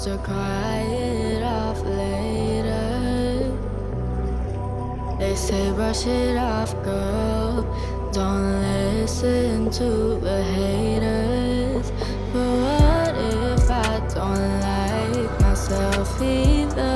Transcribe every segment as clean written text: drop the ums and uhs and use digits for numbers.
to cry it off later. They say brush it off, girl. Don't listen to the haters. But what if I don't like myself either?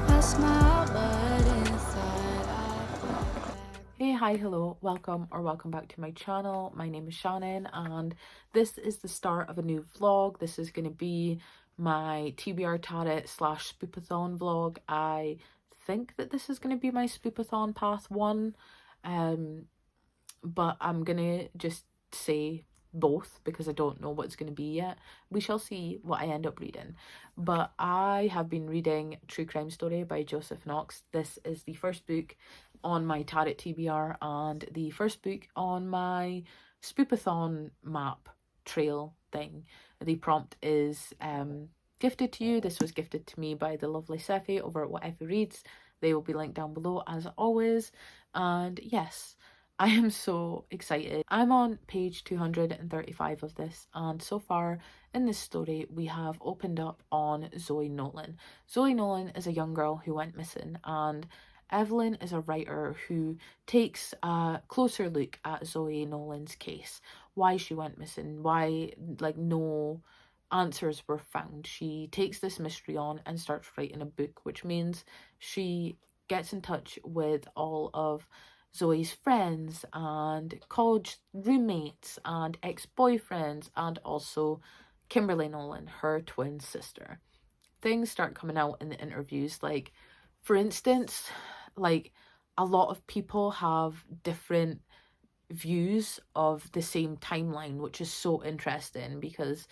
I smile, but inside I feel back. Hey, hi, hello, welcome back to my channel. My name is Shannon and this is the start of a new vlog. This is going to be my TBR Tarot / Spoopathon vlog. I think that this is going to be my Spoopathon Part One, but I'm going to just say both because I don't know what it's going to be yet. We shall see what I end up reading. But I have been reading True Crime Story by Joseph Knox. This is the first book on my Tarot TBR and the first book on my Spoopathon map trail thing. The prompt is gifted to you. This was gifted to me by the lovely Sephi over at Whatever Reads. They will be linked down below as always. And yes, I am so excited. I'm on page 235 of this, and so far in this story we have opened up on Zoe Nolan. Zoe Nolan is a young girl who went missing, and Evelyn is a writer who takes a closer look at Zoe Nolan's case. Why she went missing, why no answers were found. She takes this mystery on and starts writing a book, which means she gets in touch with all of Zoe's friends and college roommates and ex-boyfriends, and also Kimberly Nolan, her twin sister. Things start coming out in the interviews, like, for instance, like, a lot of people have different views of the same timeline, which is so interesting because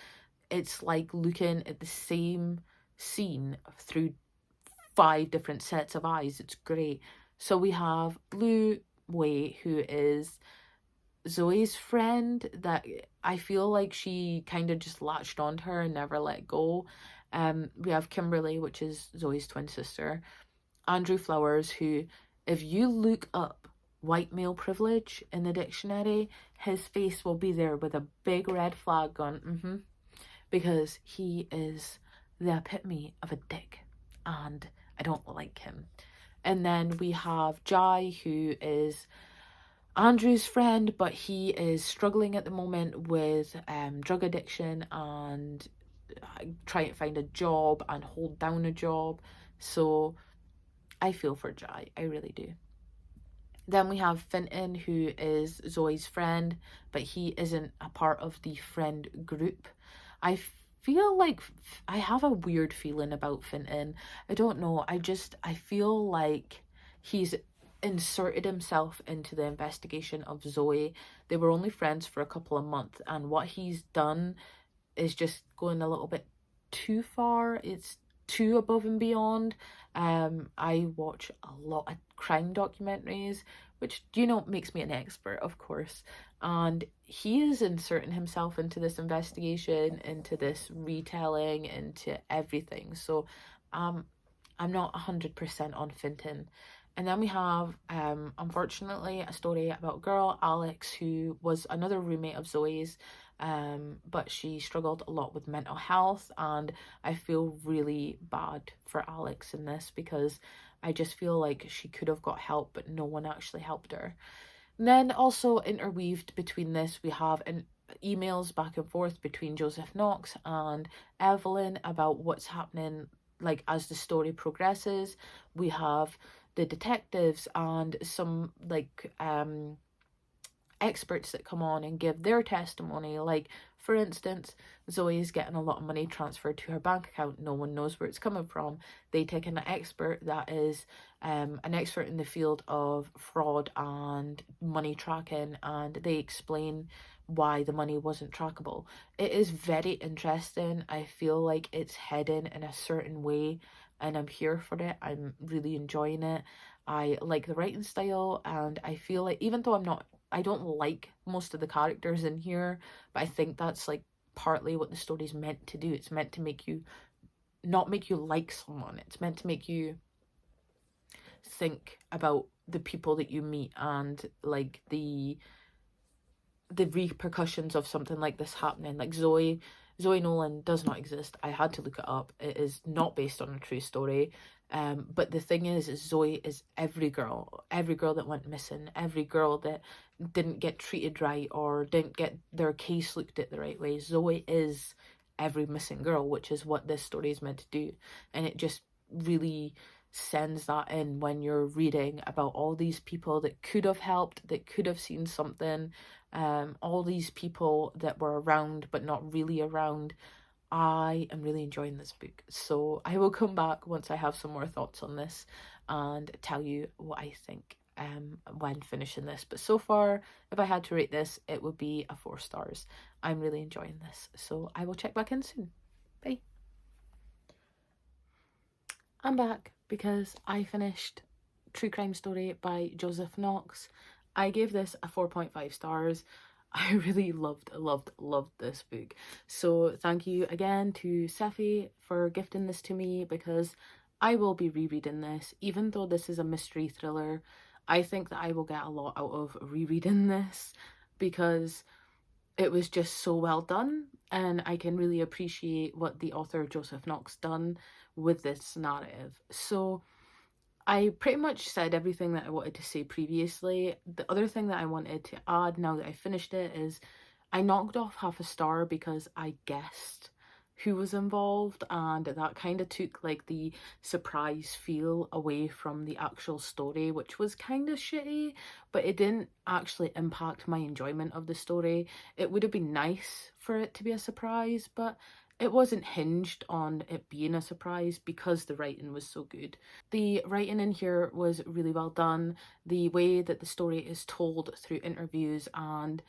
it's like looking at the same scene through 5 different sets of eyes. It's great. So we have Blue Way, who is Zoe's friend, that I feel like she kind of just latched onto her and never let go. We have Kimberly, which is Zoe's twin sister. Andrew Flowers, who, if you look up white male privilege in the dictionary, his face will be there with a big red flag on, because he is the epitome of a dick and I don't like him. And then we have Jai, who is Andrew's friend, but he is struggling at the moment with drug addiction and trying to find a job and hold down a job. So I feel for Jai, I really do. Then we have Finton, who is Zoe's friend, but he isn't a part of the friend group. I feel like I have a weird feeling about Finton. I don't know. I feel like he's inserted himself into the investigation of Zoe. They were only friends for a couple of months, and what he's done is just going a little bit too far. It's too above and beyond. I watch a lot of crime documentaries, which, you know, makes me an expert, of course, and he is inserting himself into this investigation, into this retelling, into everything. So I'm not 100% on Finton. And then we have, unfortunately, a story about a girl, Alex, who was another roommate of Zoe's, but she struggled a lot with mental health, and I feel really bad for Alex in this because I just feel like she could have got help, but no one actually helped her. And then also interweaved between this, we have emails back and forth between Joseph Knox and Evelyn about what's happening, like, as the story progresses. We have the detectives and some experts that come on and give their testimony. Like, for instance, Zoe is getting a lot of money transferred to her bank account. No one knows where it's coming from. They take an expert that is an expert in the field of fraud and money tracking, and they explain why the money wasn't trackable. It is very interesting. I feel like it's heading in a certain way and I'm here for it. I'm really enjoying it. I like the writing style, and I feel like, even though I don't like most of the characters in here, but I think that's like partly what the story's meant to do. It's meant to make you, not make you like someone. It's meant to make you think about the people that you meet and like the the repercussions of something like this happening. Like Zoe Nolan does not exist. I had to look it up. It is not based on a true story. But the thing is Zoe is every girl that went missing, every girl that didn't get treated right or didn't get their case looked at the right way. Zoe is every missing girl, which is what this story is meant to do. And it just really sends that in when you're reading about all these people that could have helped, that could have seen something, all these people that were around but not really around. I am really enjoying this book, so I will come back once I have some more thoughts on this and tell you what I think when finishing this. But so far, if I had to rate this, it would be a 4 stars. I'm really enjoying this, so I will check back in soon. Bye. I'm back because I finished True Crime Story by Joseph Knox. I gave this a 4.5 stars. I really loved this book. So thank you again to Sephi for gifting this to me, because I will be rereading this. Even though this is a mystery thriller, I think that I will get a lot out of rereading this, because it was just so well done, and I can really appreciate what the author Joseph Knox done with this narrative. So I pretty much said everything that I wanted to say previously. The other thing that I wanted to add now that I finished it is I knocked off half a star because I guessed who was involved, and that kind of took like the surprise feel away from the actual story, which was kind of shitty, but it didn't actually impact my enjoyment of the story. It would have been nice for it to be a surprise, but it wasn't hinged on it being a surprise because the writing was so good. The writing in here was really well done. The way that the story is told through interviews and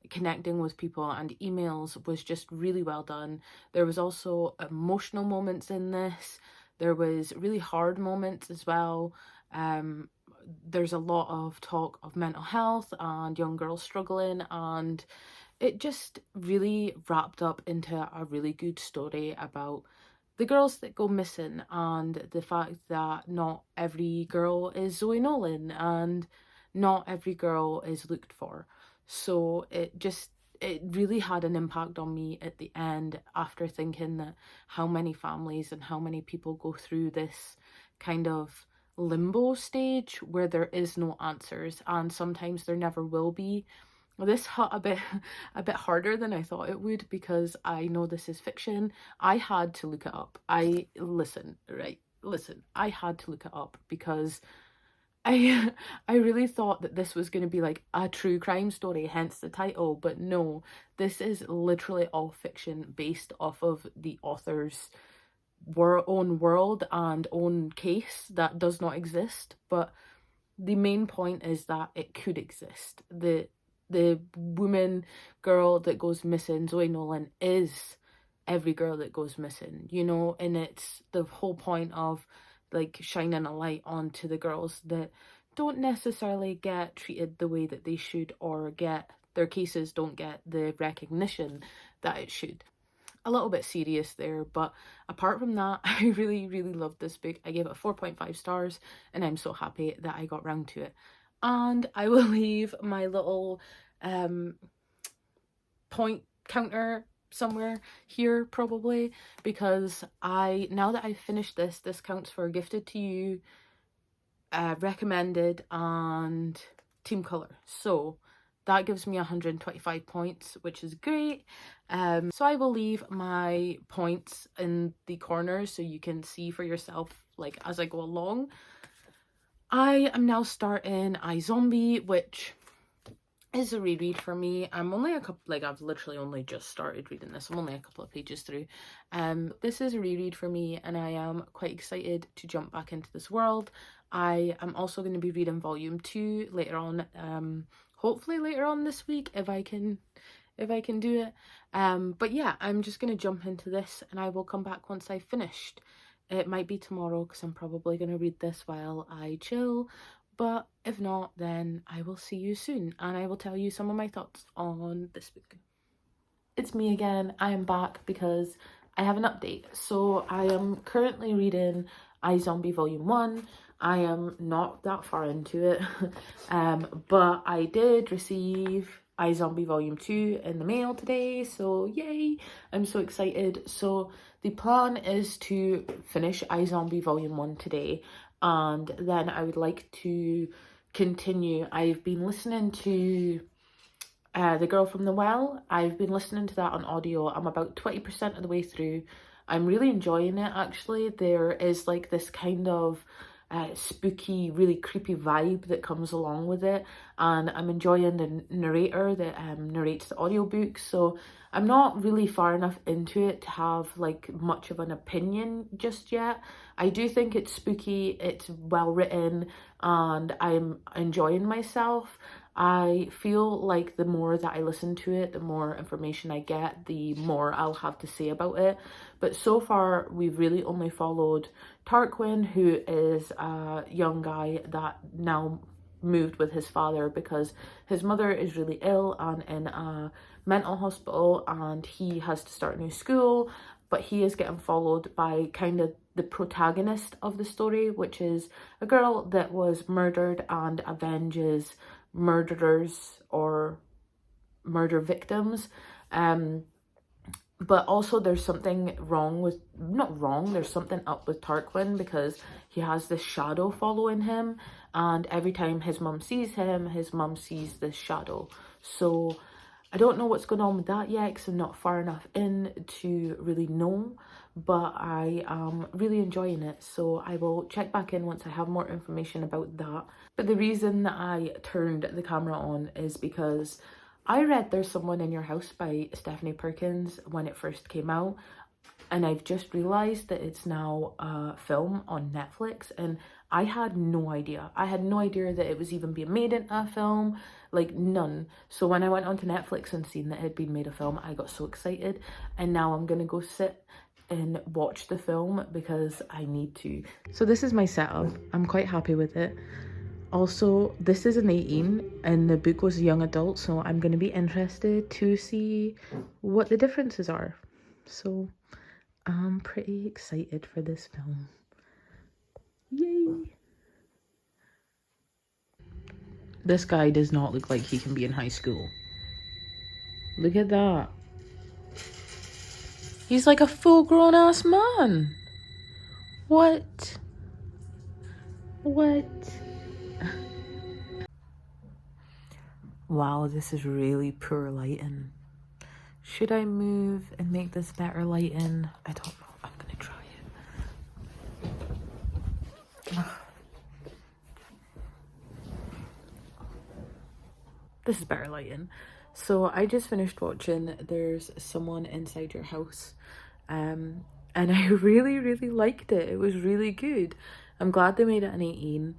connecting with people and emails was just really well done. There was also emotional moments in this. There was really hard moments as well. There's a lot of talk of mental health and young girls struggling, and it just really wrapped up into a really good story about the girls that go missing and the fact that not every girl is Zoe Nolan and not every girl is looked for. So it really had an impact on me at the end, after thinking that how many families and how many people go through this kind of limbo stage where there is no answers, and sometimes there never will be. This hit a bit harder than I thought it would, because I know this is fiction. I had to look it up. I had to look it up because I really thought that this was going to be like a true crime story, hence the title, but no, this is literally all fiction based off of the author's own world and own case that does not exist. But the main point is that it could exist. The woman girl that goes missing, Zoe Nolan, is every girl that goes missing, you know, and it's the whole point of like shining a light onto the girls that don't necessarily get treated the way that they should, or get their cases don't get the recognition that it should. A little bit serious there, but apart from that, I really loved this book. I gave it 4.5 stars, and I'm so happy that I got round to it. And I will leave my little point counter somewhere here probably, because now that I've finished this counts for gifted to you, recommended, and team color. So that gives me 125 points, which is great. So I will leave my points in the corners so you can see for yourself like as I go along. I am now starting Izombie, which is a reread for me. I'm only I've literally only just started reading this. I'm only a couple of pages through. This is a reread for me, and I am quite excited to jump back into this world. I am also going to be reading volume 2 later on, hopefully later on this week if I can do it. But yeah, I'm just going to jump into this, and I will come back once I've finished. It might be tomorrow because I'm probably going to read this while I chill, but if not, then I will see you soon, and I will tell you some of my thoughts on this book. It's me again. I am back because I have an update. So I am currently reading Izombie Volume 1. I am not that far into it, but I did receive Izombie Volume 2 in the mail today, so yay, I'm so excited. So the plan is to finish Izombie Volume 1 today, and then I would like to continue. I've been listening to The Girl from the Well. I've been listening to that on audio. I'm about 20% of the way through. I'm really enjoying it, actually. There is like this kind of spooky, really creepy vibe that comes along with it, and I'm enjoying the narrator that narrates the audiobook. So I'm not really far enough into it to have like much of an opinion just yet. I do think it's spooky, it's well written, and I'm enjoying myself. I feel like the more that I listen to it, the more information I get, the more I'll have to say about it. But so far, we've really only followed Tarquin, who is a young guy that now moved with his father because his mother is really ill and in a mental hospital, and he has to start a new school. But he is getting followed by kind of the protagonist of the story, which is a girl that was murdered and avenges murderers or murder victims. But also there's something wrong with, not wrong, there's something up with Tarquin because he has this shadow following him, and every time his mum sees him, his mum sees this shadow. So I don't know what's going on with that yet because I'm not far enough in to really know, but I am really enjoying it. So I will check back in once I have more information about that. But the reason that I turned the camera on is because I read There's Someone in Your House by Stephanie Perkins when it first came out, and I've just realised that it's now a film on Netflix, and I had no idea. I had no idea that it was even being made into a film, like none. So when I went onto Netflix and seen that it had been made a film, I got so excited, and now I'm gonna go sit and watch the film because I need to. So this is my setup. I'm quite happy with it. Also, this is an 18 and the book was a young adult, so I'm going to be interested to see what the differences are. So I'm pretty excited for this film. Yay! This guy does not look like he can be in high school. Look at that. He's like a full-grown ass man. What? What? Wow, this is really poor lighting. Should I move and make this better lighting? I don't know. I'm gonna try it. This is better lighting. So I just finished watching There's Someone Inside Your House, and I really liked it. It was really good. I'm glad they made it an 18.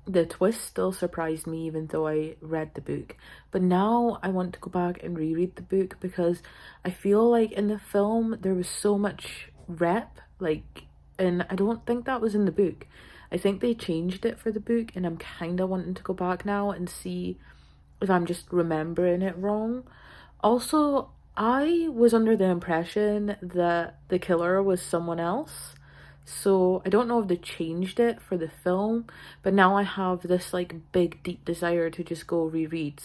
The twist still surprised me even though I read the book, but now I want to go back and reread the book because I feel like in the film there was so much rep, like, and I don't think that was in the book. I think they changed it for the book, and I'm kind of wanting to go back now and see if I'm just remembering it wrong. Also, I was under the impression that the killer was someone else. So I don't know if they changed it for the film, but now I have this like big deep desire to just go reread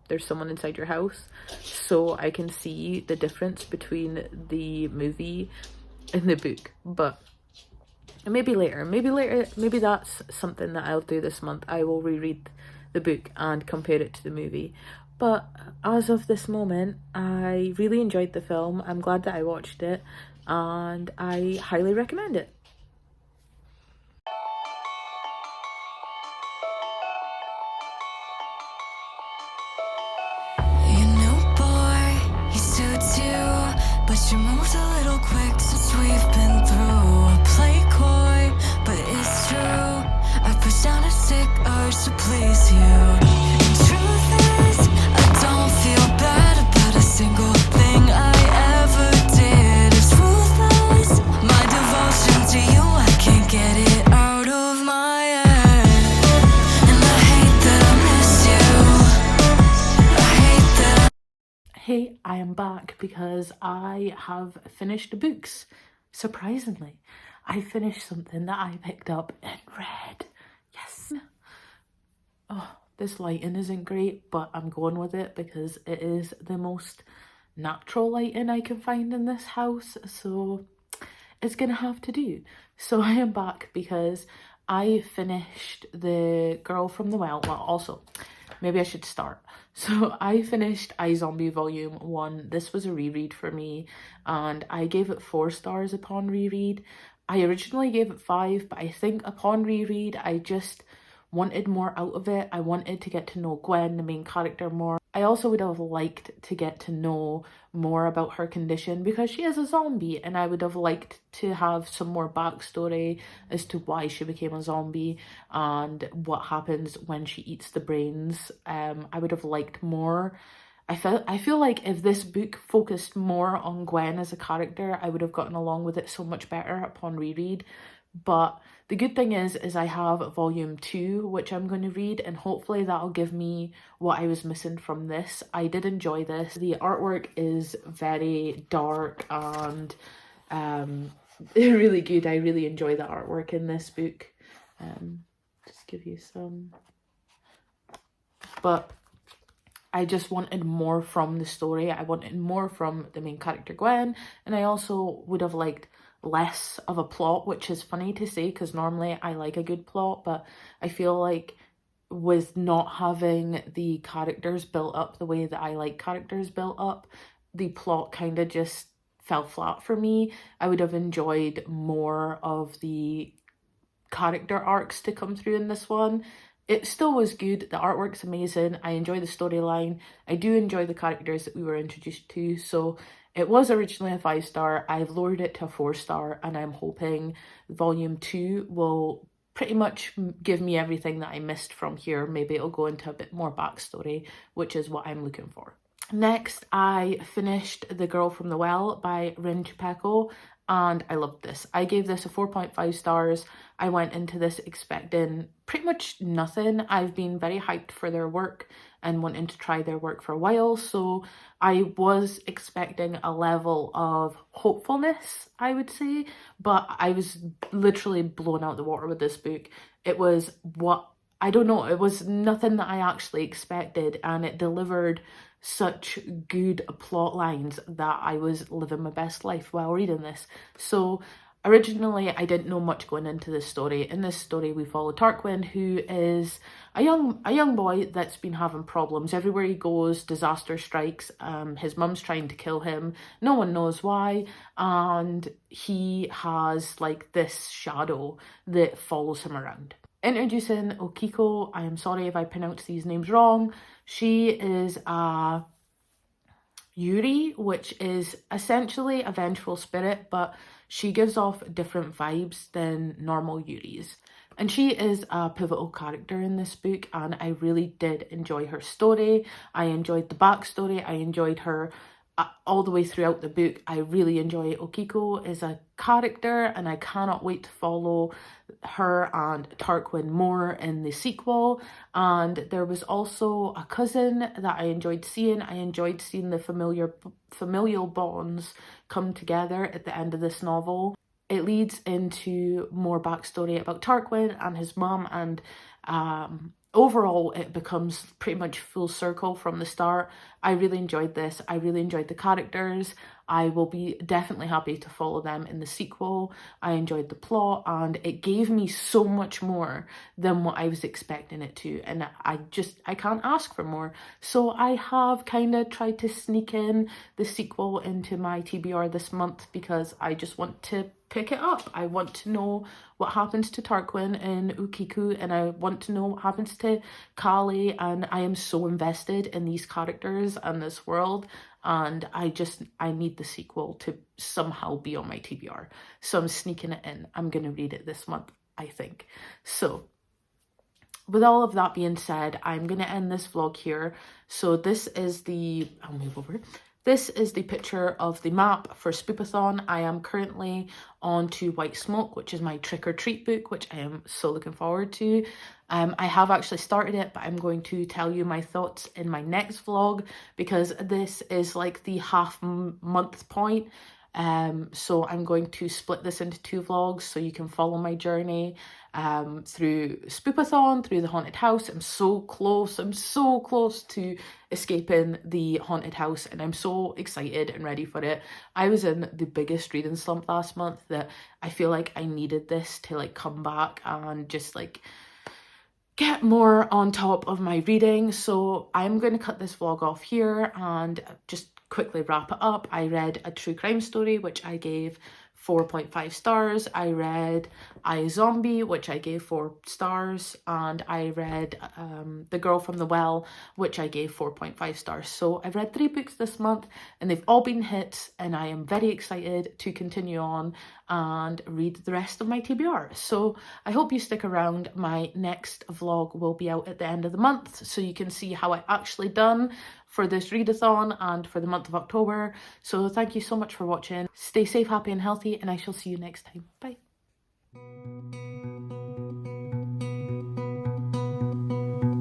There's Someone Inside Your House so I can see the difference between the movie and the book. But maybe later, maybe that's something that I'll do this month. I will reread the book and compare it to the movie. But as of this moment, I really enjoyed the film. I'm glad that I watched it, and I highly recommend it. You know, boy, he suits you, but you moved a little quick since we've been through. I play coy, but it's true. I push down a sick urge to please you. And truth is, I don't feel bad about a single thing I ever did. It's ruthless, my devotion to you, I can't get it out of my head. And I hate that I miss you. I hate that Hey, I am back because I have finished books. Surprisingly, I finished something that I picked up and read. Yes. Oh, This lighting isn't great, but I'm going with it because it is the most natural lighting I can find in this house, so it's gonna have to do. So I am back because I finished The Girl from the Well. Well, also, maybe I should start. So I finished Izombie Volume 1. This was a reread for me, and I gave it 4 stars upon reread. I originally gave it 5, but I think upon reread I just wanted more out of it. I wanted to get to know Gwen, the main character, more. I also would have liked to get to know more about her condition because she is a zombie, and I would have liked to have some more backstory as to why she became a zombie and what happens when she eats the brains. I would have liked more. I feel like if this book focused more on Gwen as a character, I would have gotten along with it so much better upon reread. But the good thing is I have volume 2, which I'm going to read, and hopefully that'll give me what I was missing from this. I did enjoy this. The artwork is very dark and really good. I really enjoy the artwork in this book. Just give you some. But I just wanted more from the story. I wanted more from the main character Gwen, and I also would have liked less of a plot, which is funny to say because normally I like a good plot, but I feel like with not having the characters built up the way that I like characters built up, the plot kind of just fell flat for me. I would have enjoyed more of the character arcs to come through in this one. It still was good. The artwork's amazing. I enjoy the storyline. I do enjoy the characters that we were introduced to. So it was originally a 5-star. I've lowered it to a 4-star, and I'm hoping volume 2 will pretty much give me everything that I missed from here. Maybe it'll go into a bit more backstory, which is what I'm looking for. Next, I finished The Girl from the Well by Rin Chupeco, and I loved this. I gave this a 4.5 stars. I went into this expecting pretty much nothing. I've been very hyped for their work and wanting to try their work for a while, so I was expecting a level of hopefulness, I would say, but I was literally blown out the water with this book. It was I don't know, it was nothing that I actually expected, and it delivered such good plot lines that I was living my best life while reading this. So originally I didn't know much going into this story. In this story we follow Tarquin, who is a young boy that's been having problems. Everywhere he goes, disaster strikes. His mum's trying to kill him. No one knows why, and he has like this shadow that follows him around. Introducing Okiko. I am sorry if I pronounce these names wrong. She is a Yuri, which is essentially a vengeful spirit, but she gives off different vibes than normal Yuris. And she is a pivotal character in this book, and I really did enjoy her story. I enjoyed the backstory. I enjoyed her all the way throughout the book. I really enjoy Okiko as a character, and I cannot wait to follow her and Tarquin more in the sequel. And there was also a cousin that I enjoyed seeing. I enjoyed seeing the familial bonds come together at the end of this novel. It leads into more backstory about Tarquin and his mum, and overall it becomes pretty much full circle from the start. I really enjoyed this. I really enjoyed the characters. I will be definitely happy to follow them in the sequel. I enjoyed the plot, and it gave me so much more than what I was expecting it to, and I can't ask for more. So I have kind of tried to sneak in the sequel into my TBR this month because I just want to pick it up. I want to know what happens to Tarquin and Okiko, and I want to know what happens to Kali, and I am so invested in these characters and this world, and I need the sequel to somehow be on my TBR. So I'm sneaking it in. I'm gonna read it this month, I think. So with all of that being said, I'm gonna end this vlog here. So this is I'll move over. This is the picture of the map for Spoopathon. I am currently on to White Smoke, which is my trick or treat book, which I am so looking forward to. I have actually started it, but I'm going to tell you my thoughts in my next vlog because this is like the half month point. So I'm going to split this into 2 vlogs so you can follow my journey through Spoopathon, through the haunted house. I'm so close to escaping the haunted house, and I'm so excited and ready for it. I was in the biggest reading slump last month that I feel like I needed this to like come back and just like get more on top of my reading. So I'm going to cut this vlog off here and just quickly wrap it up. I read a true crime story, which I gave 4.5 stars. I read Izombie, which I gave 4 stars, and I read The Girl from the Well, which I gave 4.5 stars. So I've read 3 books this month and they've all been hits, and I am very excited to continue on and read the rest of my TBR. So I hope you stick around. My next vlog will be out at the end of the month, so you can see how I actually done for this readathon and for the month of October. So thank you so much for watching. Stay safe, happy and healthy, and I shall see you next time. Bye.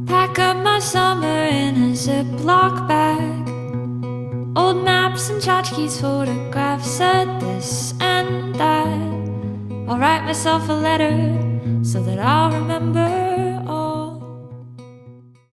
Pack up my summer in a Ziploc bag. Old maps and tchotchkes, photographs said this and that. I'll write myself a letter so that I'll remember